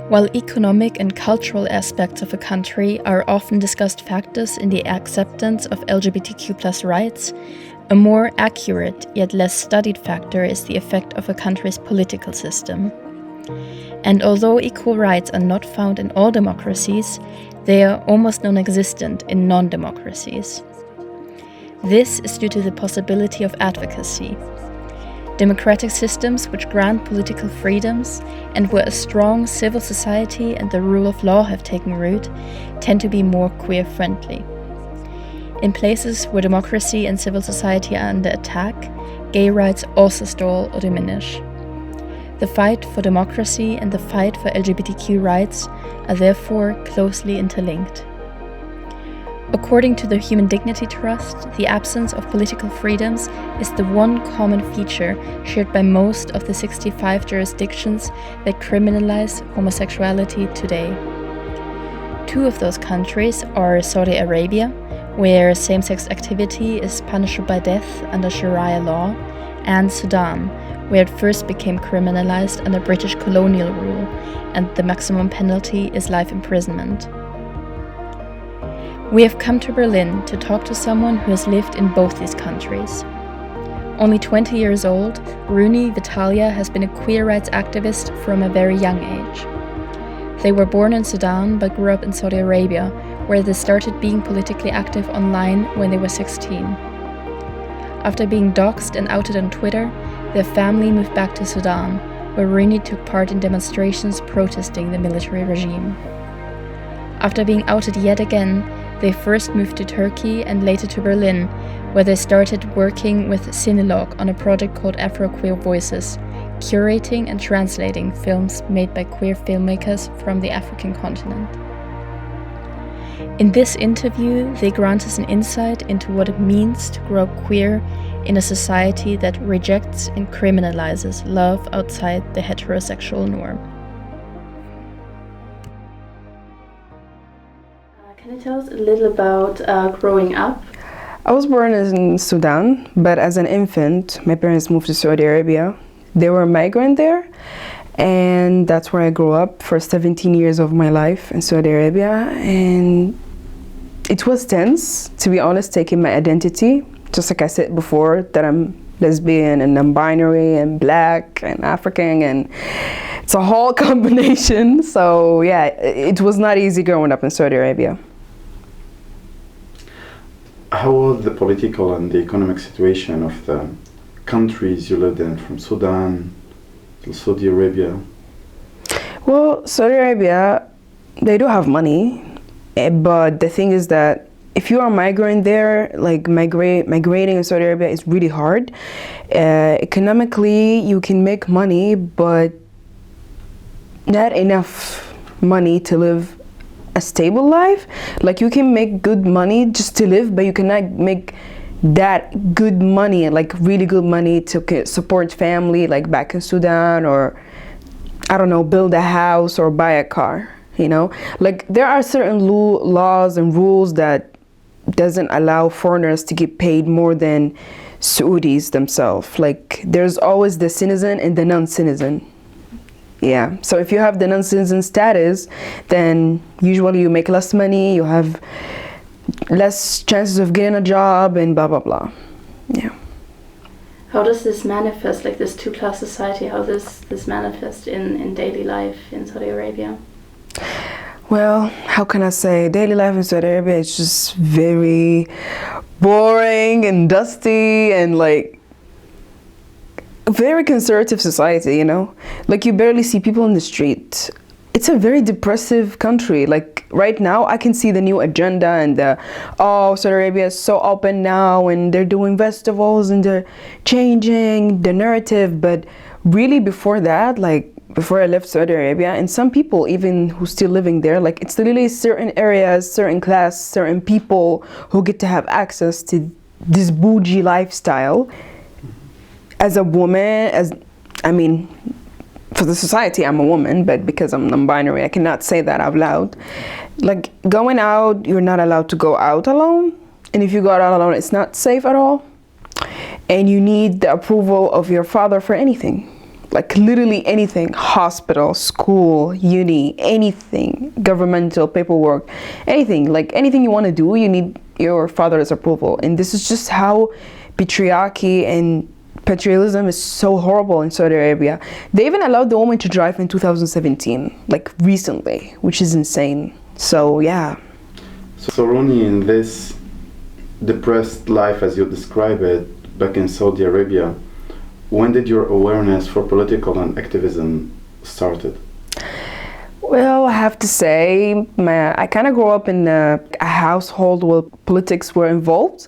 While economic and cultural aspects of a country are often discussed factors in the acceptance of LGBTQ+ rights, a more accurate yet less studied factor is the effect of a country's political system. And although equal rights are not found in all democracies, they are almost non-existent in non-democracies. This is due to the possibility of advocacy. Democratic systems which grant political freedoms and where a strong civil society and the rule of law have taken root tend to be more queer-friendly. In places where democracy and civil society are under attack, gay rights also stall or diminish. The fight for democracy and the fight for LGBTQ rights are therefore closely interlinked. According to the Human Dignity Trust, the absence of political freedoms is the one common feature shared by most of the 65 jurisdictions that criminalize homosexuality today. 2 of those countries are Saudi Arabia, where same-sex activity is punishable by death under Sharia law, and Sudan, where it first became criminalized under British colonial rule, and the maximum penalty is life imprisonment. We have come to Berlin to talk to someone who has lived in both these countries. Only 20 years old, Ronnie Vitalia has been a queer rights activist from a very young age. They were born in Sudan but grew up in Saudi Arabia, where they started being politically active online when they were 16. After being doxxed and outed on Twitter, their family moved back to Sudan, where Ronnie took part in demonstrations protesting the military regime. After being outed yet again, they first moved to Turkey and later to Berlin, where they started working with Cinelog on a project called Afro-Queer Voices, curating and translating films made by queer filmmakers from the African continent. In this interview, they grant us an insight into what it means to grow up queer in a society that rejects and criminalizes love outside the heterosexual norm. Can you tell us a little about growing up? I was born in Sudan, but as an infant, my parents moved to Saudi Arabia. They were a migrant there, and that's where I grew up for 17 years of my life in Saudi Arabia. And it was tense, to be honest, taking my identity, just like I said before, that I'm lesbian and I'm binary and black and African, and it's a whole combination. So yeah, it was not easy growing up in Saudi Arabia. How was the political and the economic situation of the countries you lived in, from Sudan to Saudi Arabia? Well, Saudi Arabia, they do have money, but the thing is that if you are a migrant there, like migrating in Saudi Arabia is really hard. Economically, you can make money, but not enough money to live a stable life. Like, you can make good money just to live, but you cannot make that good money, like really good money to support family, like back in Sudan, or I don't know, build a house or buy a car, you know? Like, there are certain laws and rules that doesn't allow foreigners to get paid more than Saudis themselves. Like, there's always the citizen and the non-citizen. Yeah, so if you have the non-citizen status, then usually you make less money, you have less chances of getting a job, and blah, blah, blah. Yeah. How does this manifest, like this two-class society, how does this manifest in daily life in Saudi Arabia? Well, how can I say? Daily life in Saudi Arabia is just very boring and dusty and like very conservative society, you know? Like, you barely see people in the street. It's a very depressive country. Like, right now, I can see the new agenda and Saudi Arabia is so open now and they're doing festivals and they're changing the narrative. But really before that, like, before I left Saudi Arabia, and some people even who still living there, like, it's literally certain areas, certain class, certain people who get to have access to this bougie lifestyle. As a woman, for the society, I'm a woman, but because I'm non-binary, I cannot say that out loud. Like, going out, you're not allowed to go out alone. And if you go out alone, it's not safe at all. And you need the approval of your father for anything. like literally anything, hospital, school, uni, anything, governmental paperwork, anything, like anything you want to do, you need your father's approval. And this is just how patriarchy and patriotism is so horrible in Saudi Arabia. They even allowed the woman to drive in 2017, like recently, which is insane. So yeah. So Ronnie, in this depressed life as you describe it back in Saudi Arabia, when did your awareness for political and activism started? Well, I have to say, I kind of grew up in a household where politics were involved.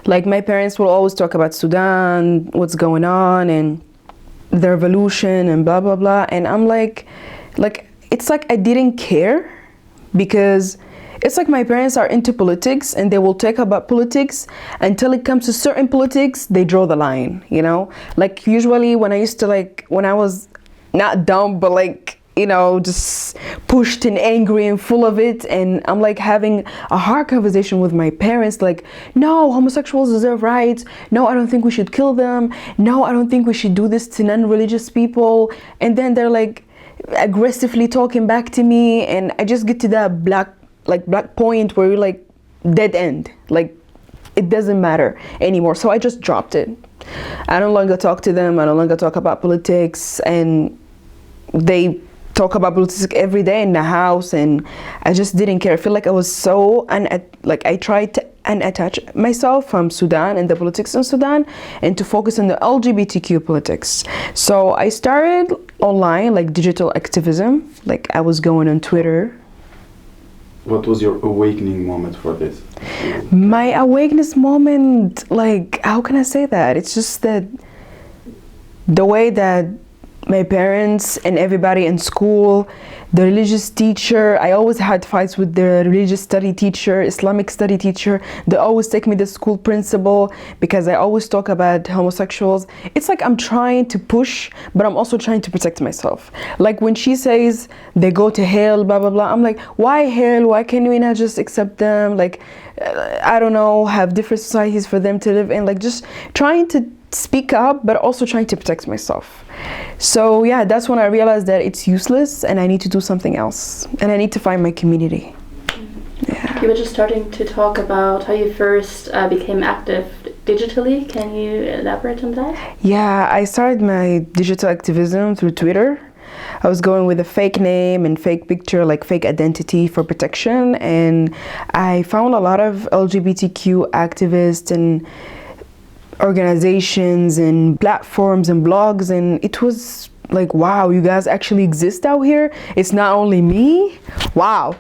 Like my parents will always talk about Sudan, what's going on, and the revolution, and blah blah blah. And I'm like, it's like I didn't care, because it's like my parents are into politics and they will talk about politics until it comes to certain politics, they draw the line, you know? Like usually when I was not dumb, but like, you know, just pushed and angry and full of it, and I'm like having a hard conversation with my parents, like, no, homosexuals deserve rights, no, I don't think we should kill them, no, I don't think we should do this to non-religious people, and then they're like aggressively talking back to me, and I just get to that black point where you're like dead end, like it doesn't matter anymore. So I just dropped it. I no longer talk to them, I no longer talk about politics, and they talk about politics every day in the house, and I just didn't care. I feel like I was so I tried to unattach myself from Sudan and the politics in Sudan and to focus on the LGBTQ politics. So I started online, like digital activism, like I was going on Twitter. What was your awakening moment for this? My awakeness moment, like, how can I say that? It's just that the way that my parents and everybody in school, the religious teacher, I always had fights with the religious study teacher, Islamic study teacher. They always take me to school principal because I always talk about homosexuals. It's like I'm trying to push, but I'm also trying to protect myself. Like when she says they go to hell, blah, blah, blah, I'm like, why hell? Why can't we not just accept them? Like, I don't know, have different societies for them to live in. Like just trying to speak up, but also trying to protect myself. So yeah, that's when I realized that it's useless and I need to do something else, and I need to find my community. Yeah. You were just starting to talk about how you first became active digitally. Can you elaborate on that? Yeah, I started my digital activism through Twitter. I was going with a fake name and fake picture, like fake identity for protection, and I found a lot of LGBTQ activists and organizations and platforms and blogs, and it was like, wow, you guys actually exist out here. It's not only me. Wow.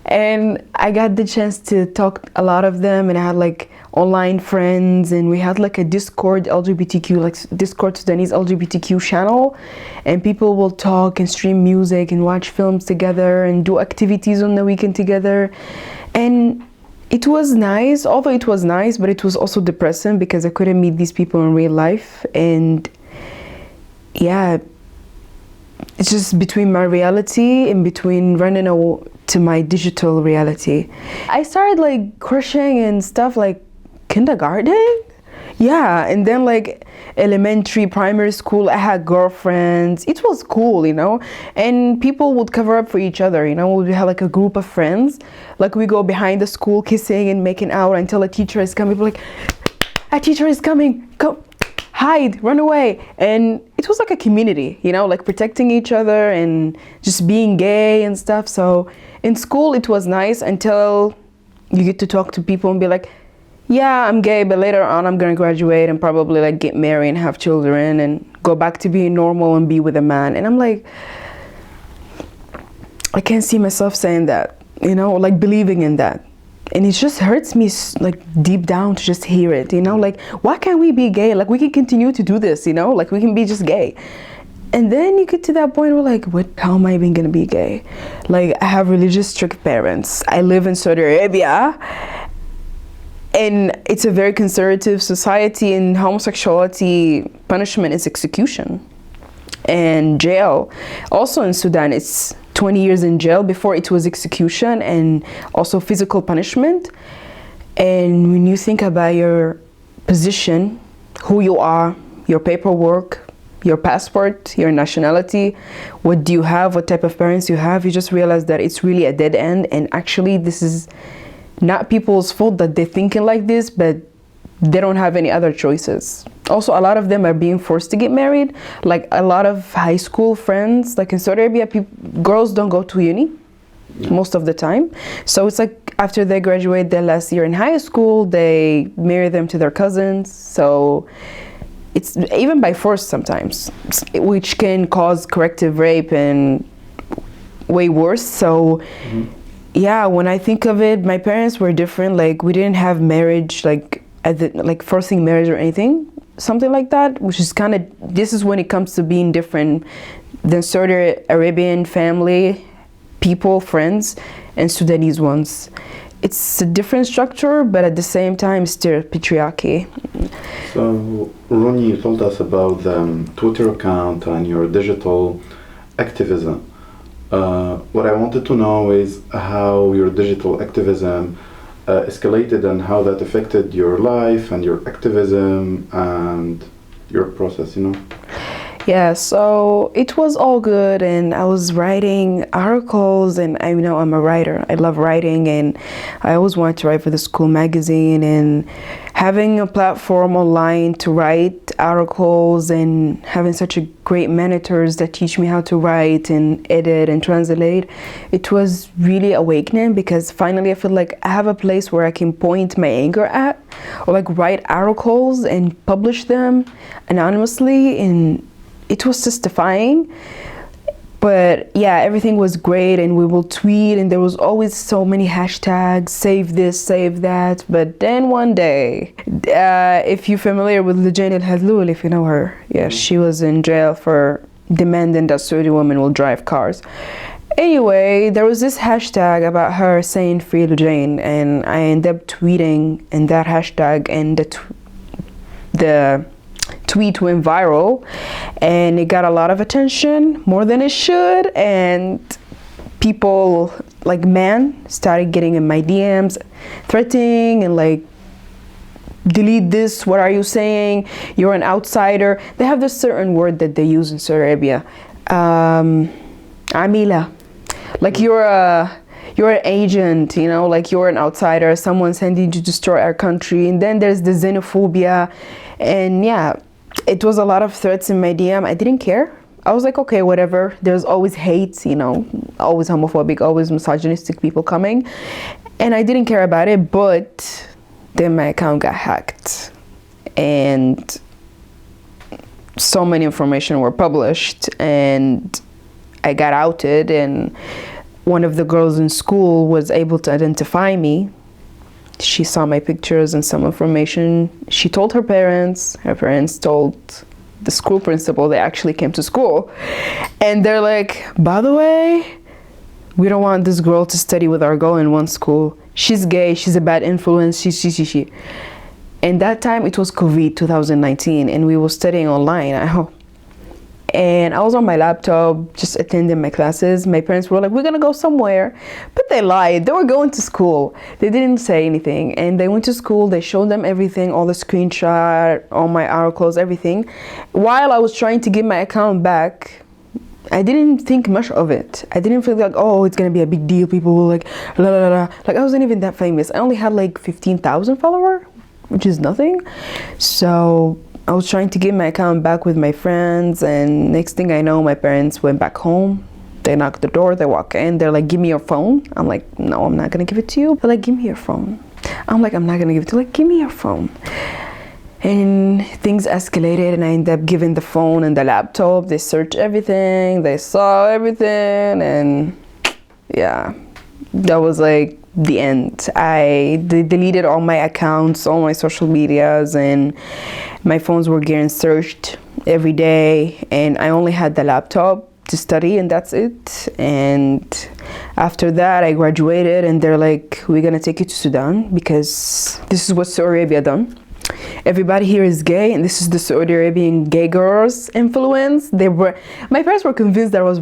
And I got the chance to talk to a lot of them, and I had like online friends, and we had like a Discord LGBTQ, like Discord Sudanese LGBTQ channel, and people will talk and stream music and watch films together and do activities on the weekend together. And it was nice, although it was nice, but it was also depressing because I couldn't meet these people in real life. And yeah, it's just between my reality and between running to my digital reality. I started like crocheting and stuff like kindergarten. Yeah, and then like elementary, primary school, I had girlfriends. It was cool, you know, and people would cover up for each other, you know. We had like a group of friends, like we go behind the school kissing and making out until a teacher is coming. People like, a teacher is coming, come, hide, run away. And it was like a community, you know, like protecting each other and just being gay and stuff. So in school it was nice until you get to talk to people and be like, yeah, I'm gay, but later on I'm gonna graduate and probably like get married and have children and go back to being normal and be with a man. And I'm like, I can't see myself saying that, you know, like believing in that. And it just hurts me like deep down to just hear it, you know, like why can't we be gay? Like we can continue to do this, you know, like we can be just gay. And then you get to that point where like, what, how am I even gonna be gay? Like I have religious strict parents. I live in Saudi Arabia, and it's a very conservative society, and homosexuality punishment is execution and jail. Also in Sudan, it's 20 years in jail. Before it was execution and also physical punishment. And when you think about your position, who you are, your paperwork, your passport, your nationality, what do you have, what type of parents you have, you just realize that it's really a dead end. And actually this is not people's fault that they're thinking like this, but they don't have any other choices. Also, a lot of them are being forced to get married. Like a lot of high school friends, like in Saudi Arabia, girls don't go to uni most of the time. So it's like after they graduate their last year in high school, they marry them to their cousins. So it's even by force sometimes, which can cause corrective rape and way worse. So yeah, when I think of it, my parents were different. Like we didn't have marriage, like forcing marriage or anything, something like that, which is kind of, this is when it comes to being different than Saudi Arabian family, people, friends, and Sudanese ones. It's a different structure, but at the same time, still patriarchy. So, Ronnie, you told us about the Twitter account and your digital activism. What I wanted to know is how your digital activism escalated and how that affected your life and your activism and your process, you know? Yeah, so it was all good, and I was writing articles, and I'm a writer. I love writing, and I always wanted to write for the school magazine, and having a platform online to write articles and having such a great mentors that teach me how to write and edit and translate, it was really awakening, because finally I feel like I have a place where I can point my anger at, or like write articles and publish them anonymously, and it was justifying. But yeah, everything was great, and we will tweet, and there was always so many hashtags, save this, save that. But then one day, if you're familiar with Lujane El-Hadloul, if you know her, yeah, she was in jail for demanding that Saudi women will drive cars. Anyway, there was this hashtag about her saying free Lujane, and I ended up tweeting in that hashtag, and the tweet went viral, and it got a lot of attention, more than it should, and people like men started getting in my DMs threatening and like, delete this, what are you saying, you're an outsider. They have this certain word that they use in Saudi Arabia, amila, like you're an agent, you know, like you're an outsider, someone sending you to destroy our country. And then there's the xenophobia, and yeah, it was a lot of threats in my DM. I didn't care. I was like, okay, whatever. There's always hate, you know, always homophobic, always misogynistic people coming. And I didn't care about it, but then my account got hacked. And so many information were published, and I got outed, and one of the girls in school was able to identify me. She saw my pictures and some information. She told her parents told the school principal. They actually came to school, and they're like, by the way, we don't want this girl to study with our girl in one school. She's gay, she's a bad influence, she. And that time it was COVID 2019, and we were studying online at home. And I was on my laptop just attending my classes. My parents were like, we're gonna go somewhere, but they lied. They were going to school. They didn't say anything, and they went to school. They showed them everything, all the screenshot, all my articles, everything. While I was trying to get my account back, I didn't think much of it. I didn't feel like, oh, it's gonna be a big deal. People were like, la la la. Like, I wasn't even that famous. I only had like 15,000 followers, which is nothing. So I was trying to get my account back with my friends, and next thing I know, my parents went back home. They knocked the door, they walk in, they're like, give me your phone. I'm like, no, I'm not gonna give it to you. They're like, give me your phone. I'm like, I'm not gonna give it to you. Like, give me your phone. And things escalated, and I ended up giving the phone and the laptop. They searched everything, they saw everything, and yeah, that was like the end. I deleted all my accounts, all my social medias, and my phones were getting searched every day, and I only had the laptop to study, and that's it. And after that, I graduated, and they're like, we're gonna take you to Sudan, because this is what Saudi Arabia done. Everybody here is gay, and this is the Saudi Arabian gay girls influence. My parents were convinced that I was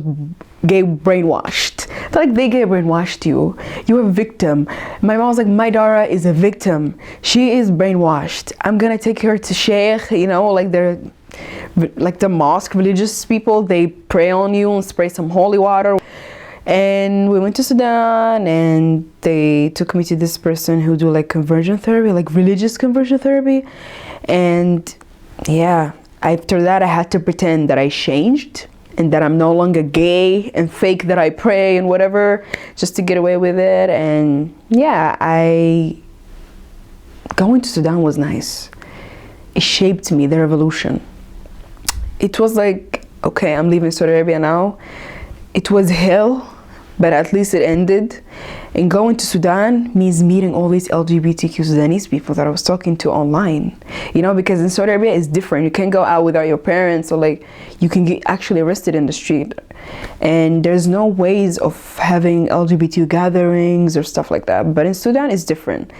gay brainwashed. They're like, they gay brainwashed you. You're a victim. My mom was like, my daughter is a victim. She is brainwashed. I'm gonna take her to Sheikh, you know, like they're like the mosque, religious people, they pray on you and spray some holy water. And we went to Sudan, and they took me to this person who do like conversion therapy, like religious conversion therapy. And yeah, after that I had to pretend that I changed and that I'm no longer gay and fake that I pray and whatever, just to get away with it. And yeah, going to Sudan was nice. It shaped me, the revolution. It was like, okay, I'm leaving Saudi Arabia now. It was hell, but at least it ended. And going to Sudan means meeting all these LGBTQ Sudanese people that I was talking to online. You know, because in Saudi Arabia it's different. You can't go out without your parents, or like you can get actually arrested in the street. And there's no ways of having LGBT gatherings or stuff like that. But in Sudan it's different.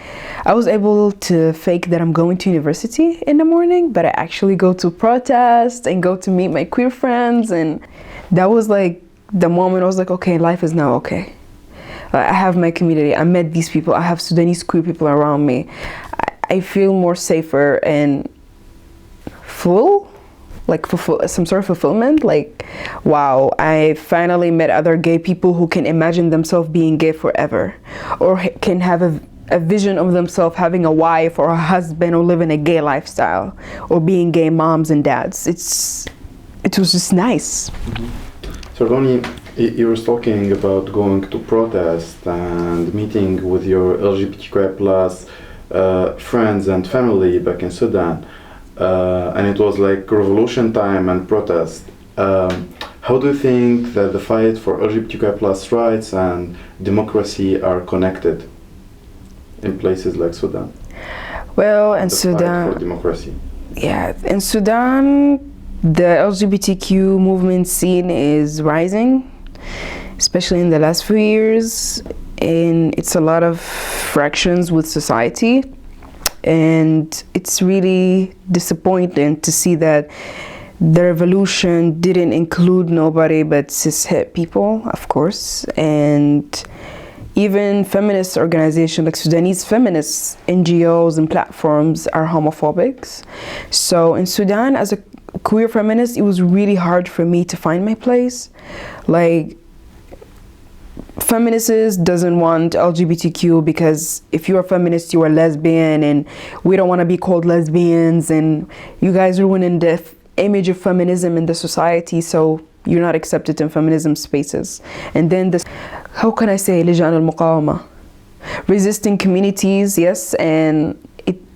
I was able to fake that I'm going to university in the morning, but I actually go to protest and go to meet my queer friends. And that was like the moment I was like, okay, life is now okay. I have my community. I met these people. I have Sudanese queer people around me. I feel more safer and full, like some sort of fulfillment. Like, wow, I finally met other gay people who can imagine themselves being gay forever, or can have a vision of themselves having a wife or a husband, or living a gay lifestyle, or being gay moms and dads. It was just nice. Mm-hmm. So Ronnie, you were talking about going to protest and meeting with your LGBTQI plus friends and family back in Sudan, and it was like revolution time and protest. How do you think that the fight for LGBTQI plus rights and democracy are connected in places like Sudan? Well, in the Sudan, fight for democracy. Yeah, in Sudan, the LGBTQ movement scene is rising, especially in the last few years, and it's a lot of fractions with society, and it's really disappointing to see that the revolution didn't include nobody but cishet people, of course. And even feminist organizations like Sudanese feminist NGOs and platforms are homophobic. So in Sudan, as a queer feminist, it was really hard for me to find my place. Like, feminists doesn't want LGBTQ because if you're a feminist, you are lesbian, and we don't want to be called lesbians, and you guys are ruining the image of feminism in the society, so you're not accepted in feminism spaces. And then this, how can I say, لجان المقاومة, resisting communities, yes, and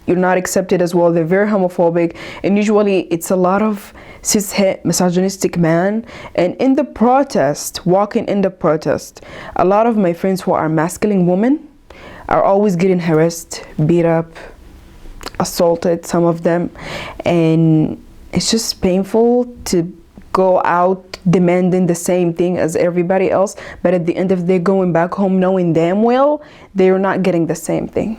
you're not accepted as well. They're very homophobic, and usually it's a lot of cishet misogynistic man. And in the protest, walking in the protest, a lot of my friends who are masculine women are always getting harassed, beat up, assaulted, some of them. And it's just painful to go out demanding the same thing as everybody else, but at the end of the day, going back home knowing damn well they're not getting the same thing.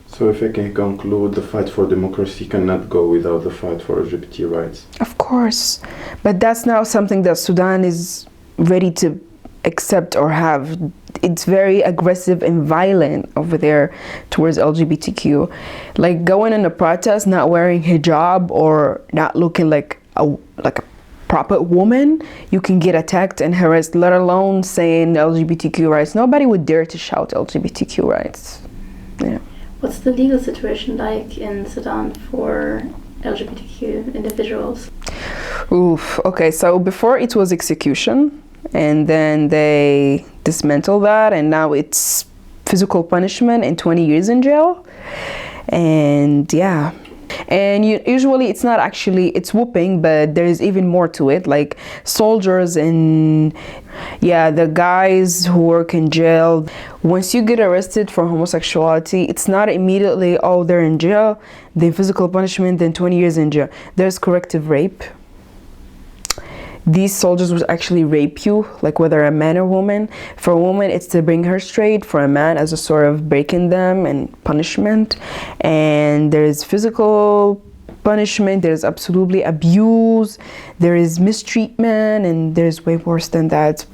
So if I can conclude, the fight for democracy cannot go without the fight for LGBT rights. Of course, but that's now something that Sudan is ready to accept or have. It's very aggressive and violent over there towards LGBTQ. Like going in a protest, not wearing hijab or not looking like a proper woman, you can get attacked and harassed, let alone saying LGBTQ rights. Nobody would dare to shout LGBTQ rights. Yeah. What's the legal situation like in Sudan for LGBTQ individuals? Oof, okay, so before it was execution, and then they dismantled that, and now it's physical punishment and 20 years in jail. And yeah, and usually it's not actually, it's whooping, but there's even more to it, like soldiers and yeah, the guys who work in jail. Once you get arrested for homosexuality, it's not immediately, oh, they're in jail, then physical punishment, then 20 years in jail. There's corrective rape. These soldiers would actually rape you, like whether a man or woman. For a woman, it's to bring her straight. For a man, as a sort of breaking them and punishment. And there's physical punishment, there's absolutely abuse, there is mistreatment, and there's way worse than that.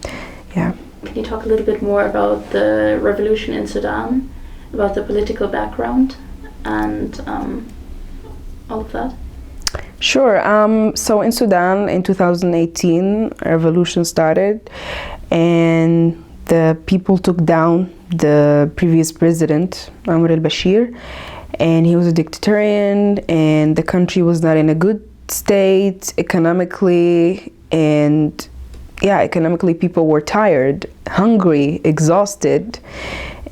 Yeah. Can you talk a little bit more about the revolution in Sudan, about the political background and all of that? Sure. So in Sudan in 2018, a revolution started, and the people took down the previous president, Omar al-Bashir, and he was a dictatorial, and the country was not in a good state economically, and economically people were tired, hungry, exhausted,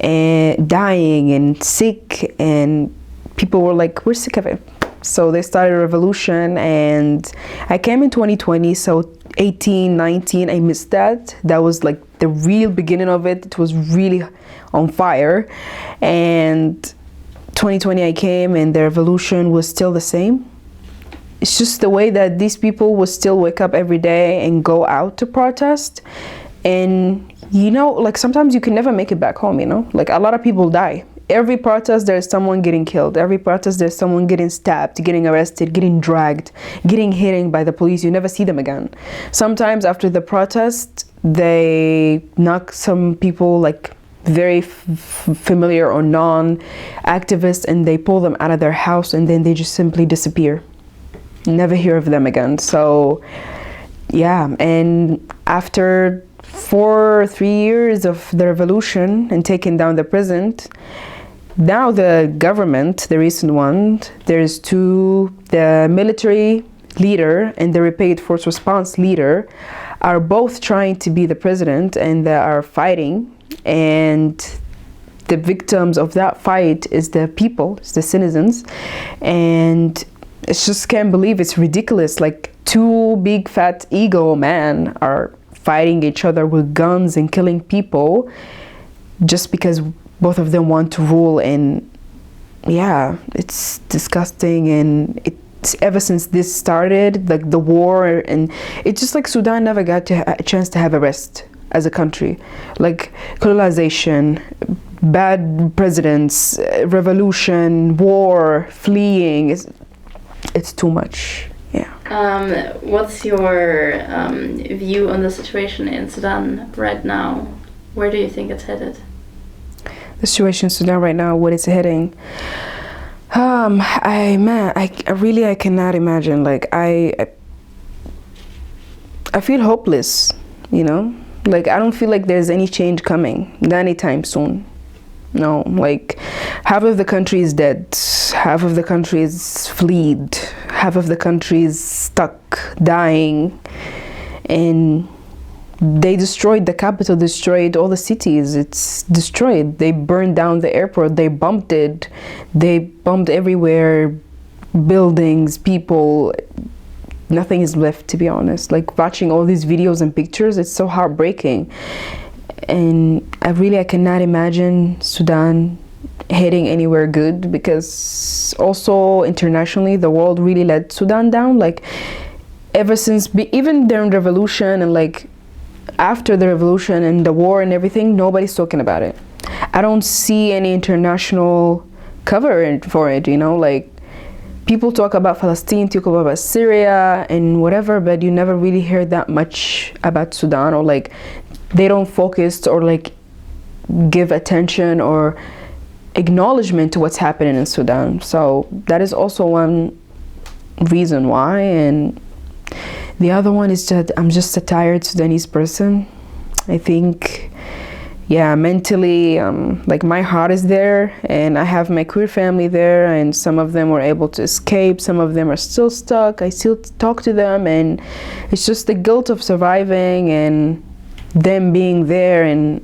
and dying and sick, and people were like, we're sick of it. So they started a revolution, and I came in 2020, so 18, 19, I missed that. That was like the real beginning of it. It was really on fire. And 2020 I came, and the revolution was still the same. It's just the way that these people would still wake up every day and go out to protest. And like sometimes you can never make it back home, like a lot of people die. Every protest there's someone getting killed. Every protest there's someone getting stabbed, getting arrested, getting dragged, getting hit by the police. You never see them again. Sometimes after the protest they knock some people like very familiar or non-activists, and they pull them out of their house, and then they just simply disappear. Never hear of them again. So and after 3 years of the revolution and taking down the president, now the government, the recent one, there's the military leader and the rapid force response leader are both trying to be the president, and they are fighting, and the victims of that fight is the people, it's the citizens, and it's just can't believe, it's ridiculous. Like two big fat ego men are fighting each other with guns and killing people just because both of them want to rule. And it's disgusting. And it's ever since this started, like the war, and it's just like Sudan never got a chance to have a rest as a country. Like colonization, bad presidents, revolution, war, fleeing, it's too much. What's your view on the situation in Sudan right now? Where do you think it's headed? The situation in Sudan right now, what it's heading? I cannot imagine. Like I feel hopeless, Like I don't feel like there's any change coming anytime soon. No, like half of the country is dead, half of the country is fled, half of the country is stuck, dying, and they destroyed the capital, destroyed all the cities. It's destroyed. They burned down the airport, they bombed it, they bombed everywhere, buildings, people. Nothing is left, to be honest. Like watching all these videos and pictures, it's so heartbreaking. And I cannot imagine Sudan heading anywhere good, because also internationally the world really let Sudan down. Like ever since, even during the revolution and like after the revolution and the war and everything, nobody's talking about it. I don't see any international cover for it, like people talk about Palestine, talk about Syria and whatever, but you never really hear that much about Sudan, or like they don't focus or like give attention or acknowledgement to what's happening in Sudan. So that is also one reason why. And the other one is that I'm just a tired Sudanese person. I think, mentally, like my heart is there, and I have my queer family there, and some of them were able to escape, some of them are still stuck. I still talk to them, and it's just the guilt of surviving and them being there and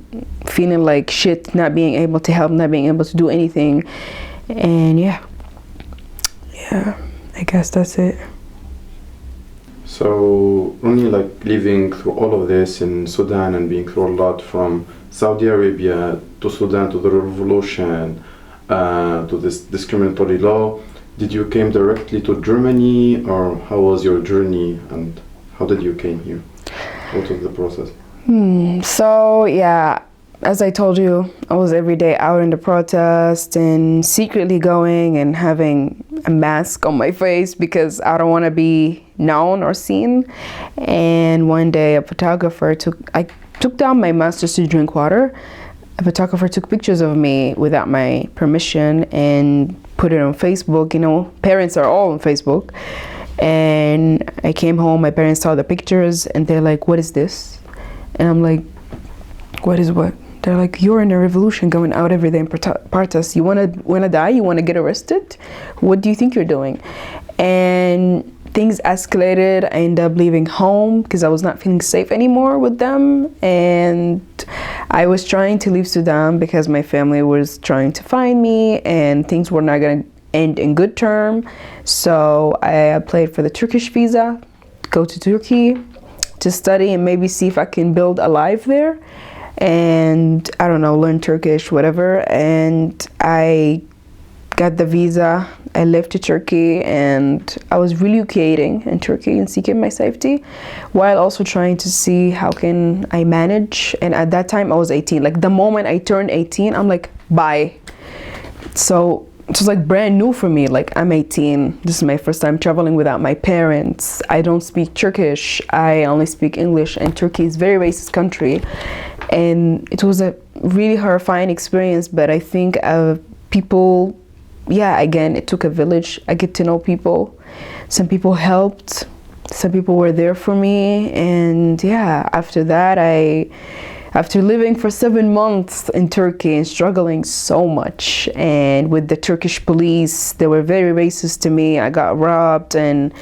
feeling like shit, not being able to help, not being able to do anything. And I guess that's it. So Ronnie, like living through all of this in Sudan and being through a lot, from Saudi Arabia to Sudan to the revolution to this discriminatory law, did you came directly to Germany, or how was your journey and how did you came here? What was the process? So as I told you, I was every day out in the protest and secretly going and having a mask on my face because I don't want to be known or seen. And one day a photographer I took down my mask just to drink water. A photographer took pictures of me without my permission and put it on Facebook. Parents are all on Facebook. And I came home, my parents saw the pictures, and they're like, what is this? And I'm like, what is what? They're like, you're in a revolution going out every day in protests. You wanna die? You wanna get arrested? What do you think you're doing? And things escalated. I ended up leaving home because I was not feeling safe anymore with them. And I was trying to leave Sudan because my family was trying to find me and things were not gonna end in good term. So I applied for the Turkish visa, go to Turkey to study and maybe see if I can build a life there. And I don't know, learn Turkish, whatever. And I got the visa. I left to Turkey and I was relocating in Turkey and seeking my safety while also trying to see how can I manage. And at that time I was 18. Like the moment I turned 18, I'm like, bye. So it was like brand new for me. Like I'm 18. This is my first time traveling without my parents. I don't speak Turkish. I only speak English, and Turkey is a very racist country. And it was a really horrifying experience, but I think people, yeah, again, it took a village. I get to know people. Some people helped. Some people were there for me. And yeah, after that, after living for 7 months in Turkey and struggling so much, and with the Turkish police, they were very racist to me. I got robbed and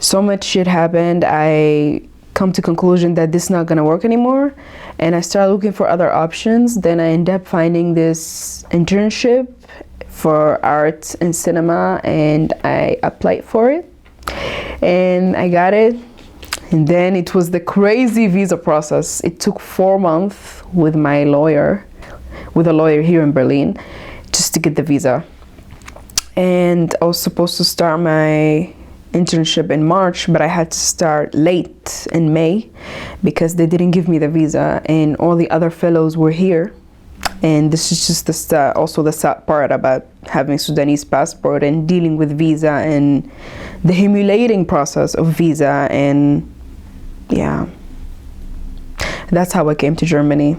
so much shit happened. I come to conclusion that this is not gonna work anymore, and I started looking for other options. Then I ended up finding this internship for art and cinema, and I applied for it and I got it. And then it was the crazy visa process. It took 4 months with a lawyer here in Berlin, just to get the visa. And I was supposed to start my internship in March, but I had to start late in May because they didn't give me the visa, and all the other fellows were here. And this is just also the sad part about having Sudanese passport and dealing with visa and the humiliating process of visa. And yeah, that's how I came to Germany.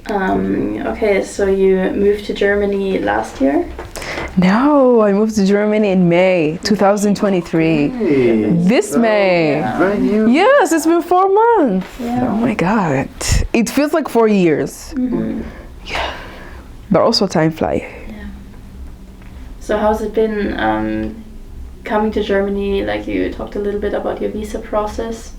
Okay, so you moved to Germany last year? No, I moved to Germany in May 2023. Hey, This May. yeah. Brand new. Yes, it's been 4 months. Yeah. Oh my God. It feels like 4 years. Mm-hmm. Yeah. But also time flies. Yeah. So how's it been coming to Germany? Like you talked a little bit about your visa process.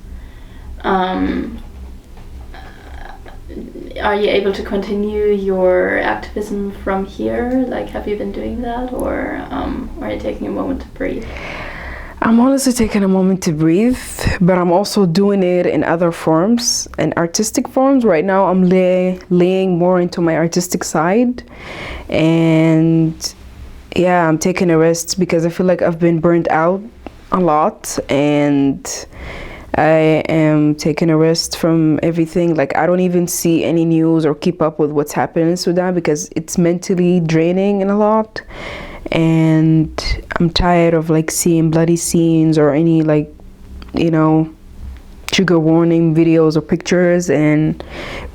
Are you able to continue your activism from here? Like, have you been doing that, or are you taking a moment to breathe? I'm honestly taking a moment to breathe, but I'm also doing it in other forms, in artistic forms. Right now I'm laying more into my artistic side, and yeah, I'm taking a rest because I feel like I've been burnt out a lot, and I am taking a rest from everything. Like I don't even see any news or keep up with what's happening in Sudan because it's mentally draining and a lot. And I'm tired of like seeing bloody scenes or any like, you know, trigger warning videos or pictures and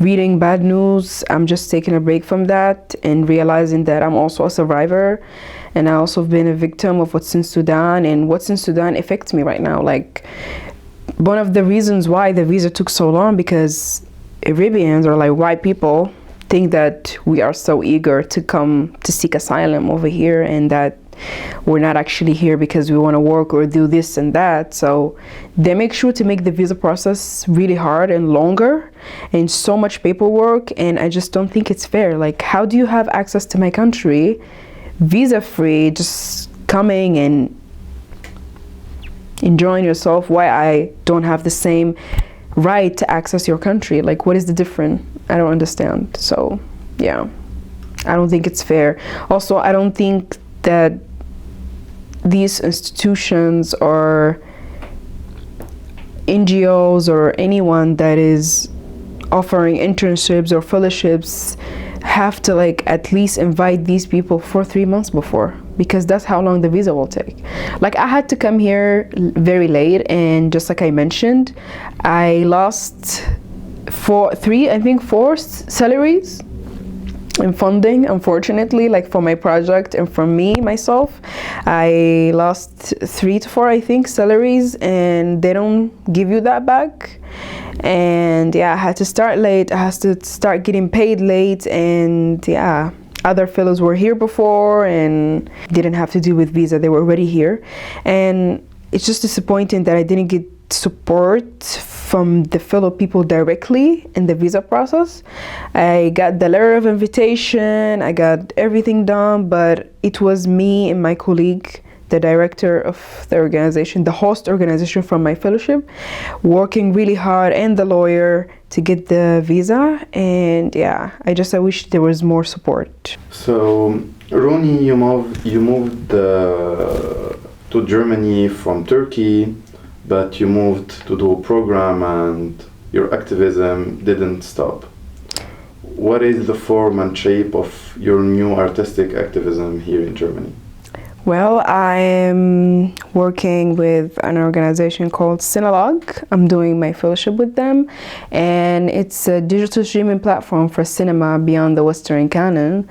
reading bad news. I'm just taking a break from that and realizing that I'm also a survivor, and I also have been a victim of what's in Sudan, and what's in Sudan affects me right now. Like one of the reasons why the visa took so long, because Arabians or like white people think that we are so eager to come to seek asylum over here, and that we're not actually here because we want to work or do this and that. So they make sure to make the visa process really hard and longer and so much paperwork, and I just don't think it's fair. Like, how do you have access to my country visa free, just coming and enjoying yourself, why I don't have the same right to access your country? Like, what is the difference? I don't understand. So yeah, I don't think it's fair. Also, I don't think that these institutions or NGOs or anyone that is offering internships or fellowships have to like at least invite these people for 3 months before, because that's how long the visa will take. Like I had to come here very late, and just like I mentioned, I lost 4 salaries in funding, unfortunately, like for my project and for me myself. I lost 3 to 4, I think, salaries, and they don't give you that back. And yeah, I had to start late. I had to start getting paid late, and yeah, other fellows were here before and didn't have to deal with visa. They were already here, and it's just disappointing that I didn't get support from the fellow people directly in the visa process. I got the letter of invitation, I got everything done, but it was me and my colleague, the director of the organization, the host organization from my fellowship, working really hard, and the lawyer to get the visa. And yeah, I wish there was more support. So, Ronnie, you moved to Germany from Turkey, but you moved to do a program, and your activism didn't stop. What is the form and shape of your new artistic activism here in Germany? Well, I'm working with an organization called Cinelog. I'm doing my fellowship with them, and it's a digital streaming platform for cinema beyond the Western canon.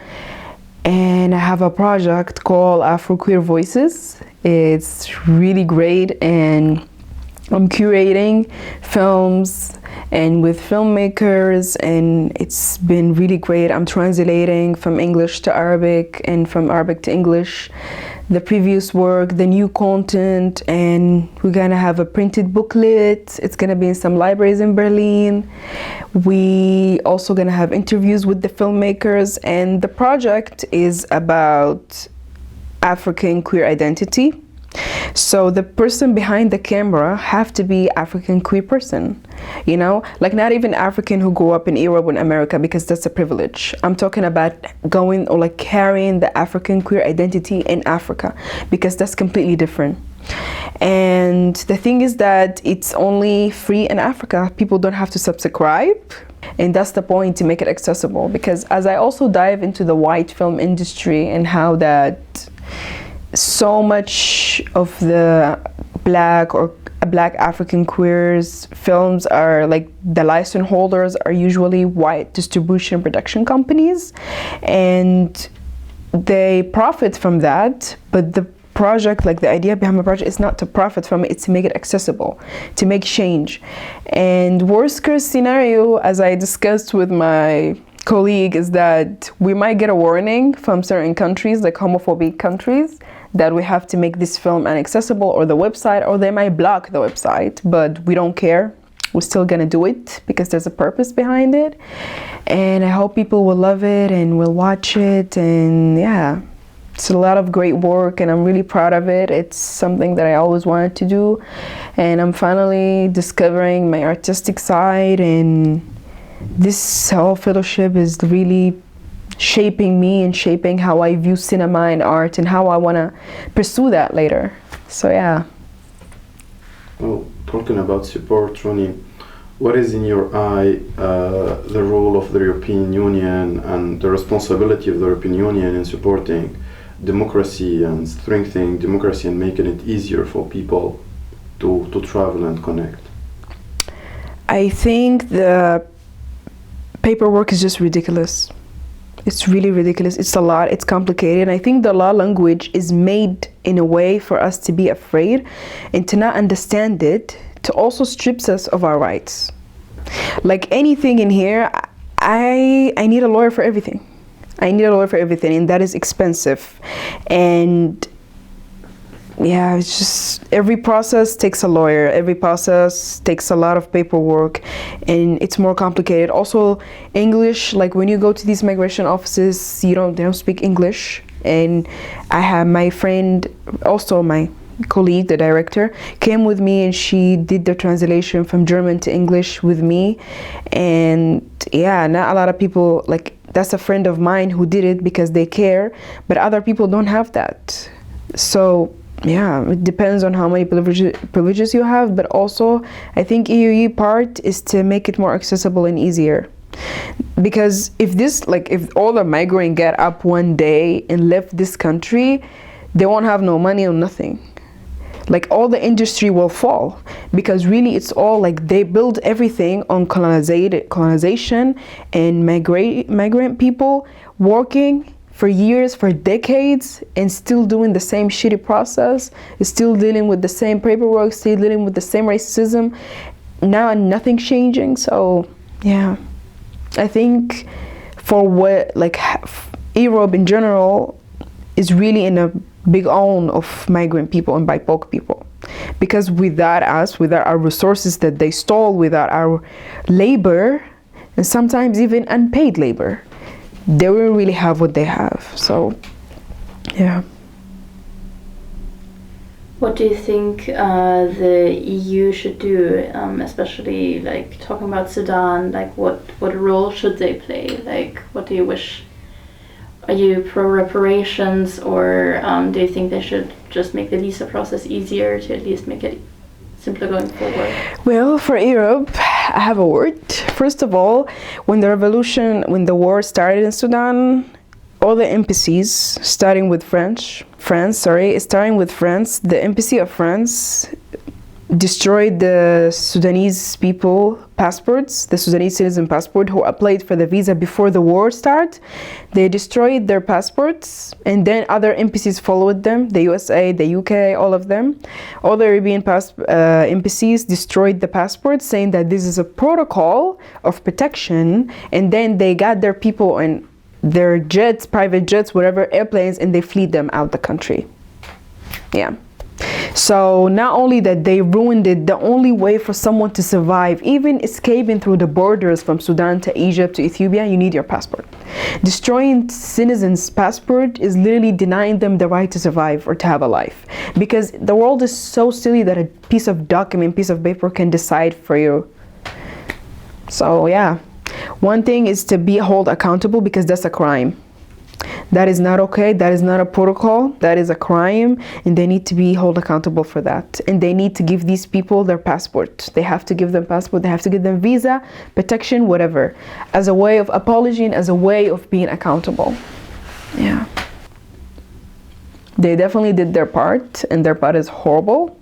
And I have a project called Afro Queer Voices. It's really great, and I'm curating films and with filmmakers, and it's been really great. I'm translating from English to Arabic and from Arabic to English the previous work, the new content, and we're gonna have a printed booklet. It's gonna be in some libraries in Berlin. We also gonna have interviews with the filmmakers, and the project is about African queer identity. So the person behind the camera have to be African queer person, you know, like not even African who grew up in Europe or in America, because that's a privilege. I'm talking about going or like carrying the African queer identity in Africa, because that's completely different. And the thing is that it's only free in Africa. People don't have to subscribe. And that's the point, to make it accessible, because as I also dive into the white film industry and how that so much of the black African queers films are like, the license holders are usually white distribution production companies, and they profit from that. But the project, like the idea behind my project, is not to profit from it, it's to make it accessible, to make change. And worst case scenario, as I discussed with my colleague, is that we might get a warning from certain countries, like homophobic countries, that we have to make this film inaccessible, or the website, or they might block the website, but we don't care. We're still gonna do it because there's a purpose behind it. And I hope people will love it and will watch it. And yeah, it's a lot of great work, and I'm really proud of it. It's something that I always wanted to do, and I'm finally discovering my artistic side, and this whole fellowship is really shaping me and shaping how I view cinema and art, and how I want to pursue that later. So yeah. Well, talking about support, Ronnie, what is in your eye the role of the European Union and the responsibility of the European Union in supporting democracy and strengthening democracy and making it easier for people to travel and connect? I think the paperwork is just ridiculous. It's really ridiculous. It's a lot. It's complicated. And I think the law language is made in a way for us to be afraid and to not understand it, to also strips us of our rights. Like anything in here, I need a lawyer for everything. I need a lawyer for everything, and that is expensive. And yeah, it's just every process takes a lawyer. Every process takes a lot of paperwork, and it's more complicated. Also, English, like when you go to these migration offices, they don't speak English. And I have my friend, also my colleague, the director, came with me, and she did the translation from German to English with me. And yeah, not a lot of people, like that's a friend of mine who did it because they care, but other people don't have that. So yeah, it depends on how many privileges you have, but also I think EUE part is to make it more accessible and easier. Because if all the migrants get up one day and left this country, they won't have no money or nothing. like all the industry will fall, because really it's all like they build everything on colonization and migrant people working for years, for decades, and still doing the same shitty process, still dealing with the same paperwork, still dealing with the same racism. Now nothing's changing. So yeah, I think for what, like, Europe in general is really in a big own of migrant people and BIPOC people, because without us, without our resources that they stole, without our labor, and sometimes even unpaid labor, they won't really have what they have. So yeah. What do you think the EU should do, especially like talking about Sudan? Like, what role should they play? Like, what do you wish? Are you pro reparations, or do you think they should just make the visa process easier to at least make it simpler going forward? Well, for Europe, I have a word. First of all, when the war started in Sudan, all the embassies, starting with France, the embassy of France destroyed the Sudanese people passports, the Sudanese citizen passport who applied for the visa before the war started. They destroyed their passports, and then other embassies followed them, the USA, the UK, all of them. All the Arabian embassies destroyed the passports, saying that this is a protocol of protection, and then they got their people in their jets, private jets, whatever, airplanes, and they fleed them out the country. Yeah. So not only that they ruined it, the only way for someone to survive, even escaping through the borders from Sudan to Egypt to Ethiopia, you need your passport. Destroying citizens' passport is literally denying them the right to survive or to have a life, because the world is so silly that a piece of document, piece of paper can decide for you. So yeah, one thing is to be held accountable, because that's a crime. That is not okay. That is not a protocol. That is a crime, and they need to be held accountable for that. And they need to give these people their passport. They have to give them passport. They have to give them visa, protection, whatever, as a way of apology and as a way of being accountable. Yeah. They definitely did their part, and their part is horrible,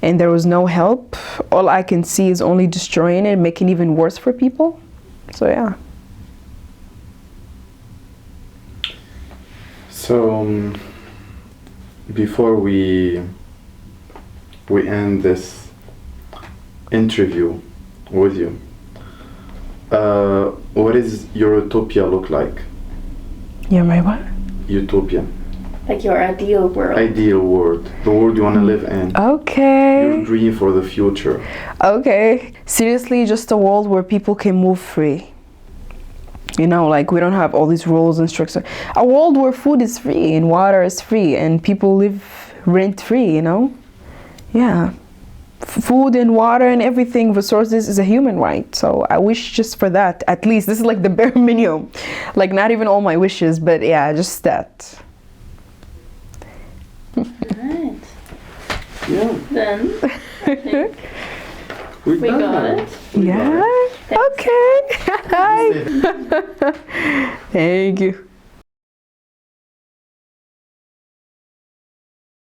and there was no help. All I can see is only destroying it, making it even worse for people. So yeah. So before we end this interview with you, what is your utopia look like? Yeah, my what? Utopia. Like your ideal world. Ideal world. The world you want to live in. Okay. Your dream for the future. Okay. Seriously, just a world where people can move free. You know, like we don't have all these rules and structures. A world where food is free and water is free and people live rent free, you know? Yeah. Food and water and everything, resources, is a human right. So I wish just for that, at least. This is like the bare minimum. Like not even all my wishes, but yeah, just that. Alright. Yeah. Then I think we done got that. it. Yeah. Okay. Hi. Thank you.